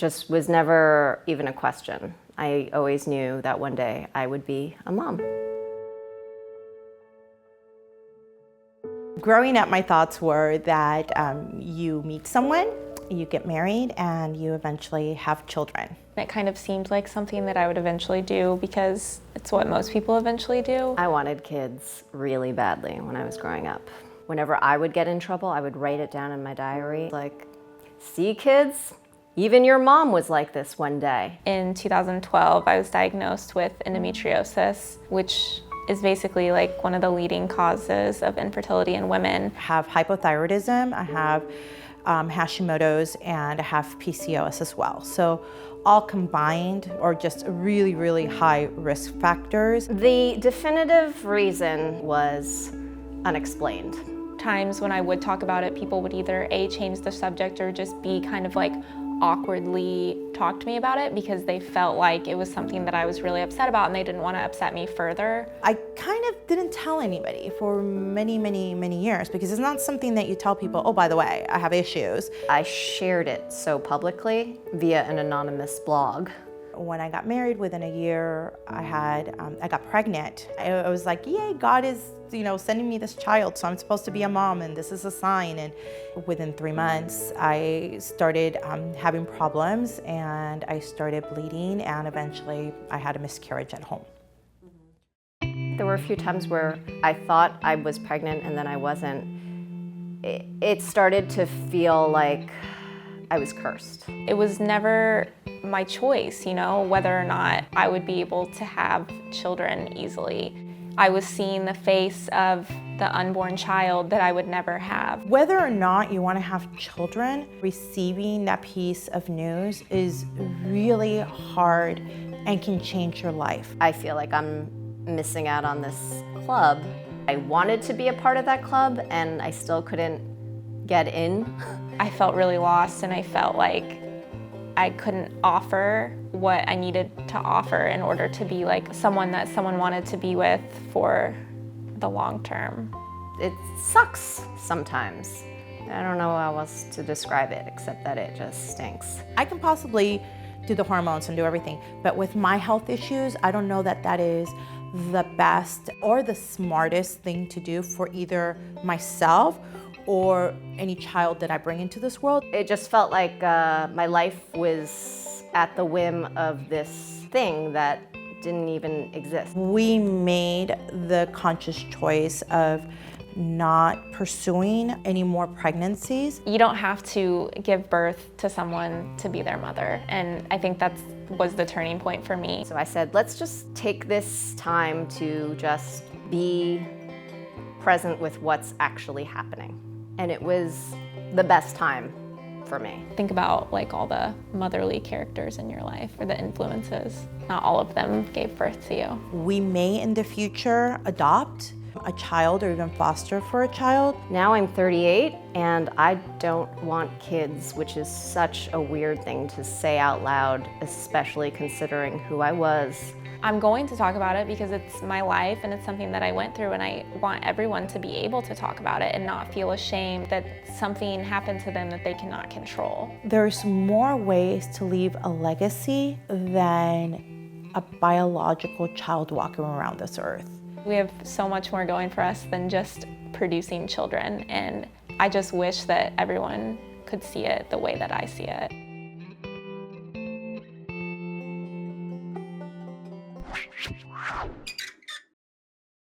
just was never even a question. I always knew that one day I would be a mom. Growing up, my thoughts were that you meet someone, you get married, and you eventually have children. It kind of seemed like something that I would eventually do because it's what most people eventually do. I wanted kids really badly when I was growing up. Whenever I would get in trouble, I would write it down in my diary, like, see kids? Even your mom was like this one day. In 2012, I was diagnosed with endometriosis, which is basically like one of the leading causes of infertility in women. I have hypothyroidism, I have Hashimoto's, and I have PCOS as well. So all combined are just really, really high risk factors. The definitive reason was unexplained. Times when I would talk about it, people would either A, change the subject or just be kind of like awkwardly talk to me about it because they felt like it was something that I was really upset about and they didn't want to upset me further. I kind of didn't tell anybody for many, many, many years because it's not something that you tell people, oh, by the way, I have issues. I shared it so publicly via an anonymous blog. When I got married, within a year, I got pregnant. I was like, yay, God is, sending me this child, so I'm supposed to be a mom, and this is a sign. And within 3 months, I started having problems, and I started bleeding, and eventually I had a miscarriage at home. There were a few times where I thought I was pregnant and then I wasn't. It started to feel like I was cursed. It was never my choice, whether or not I would be able to have children easily. I was seeing the face of the unborn child that I would never have. Whether or not you want to have children, receiving that piece of news is really hard and can change your life. I feel like I'm missing out on this club. I wanted to be a part of that club and I still couldn't get in. I felt really lost and I felt like I couldn't offer what I needed to offer in order to be like someone that someone wanted to be with for the long term. It sucks sometimes. I don't know how else to describe it except that it just stinks. I can possibly do the hormones and do everything, but with my health issues, I don't know that that is the best or the smartest thing to do for either myself or any child that I bring into this world. It just felt like my life was at the whim of this thing that didn't even exist. We made the conscious choice of not pursuing any more pregnancies. You don't have to give birth to someone to be their mother, and I think that was the turning point for me. So I said, let's just take this time to just be present with what's actually happening. And it was the best time for me. Think about like all the motherly characters in your life or the influences. Not all of them gave birth to you. We may in the future adopt a child or even foster for a child. Now I'm 38 and I don't want kids, which is such a weird thing to say out loud, especially considering who I was. I'm going to talk about it because it's my life and it's something that I went through, and I want everyone to be able to talk about it and not feel ashamed that something happened to them that they cannot control. There's more ways to leave a legacy than a biological child walking around this earth. We have so much more going for us than just producing children, and I just wish that everyone could see it the way that I see it.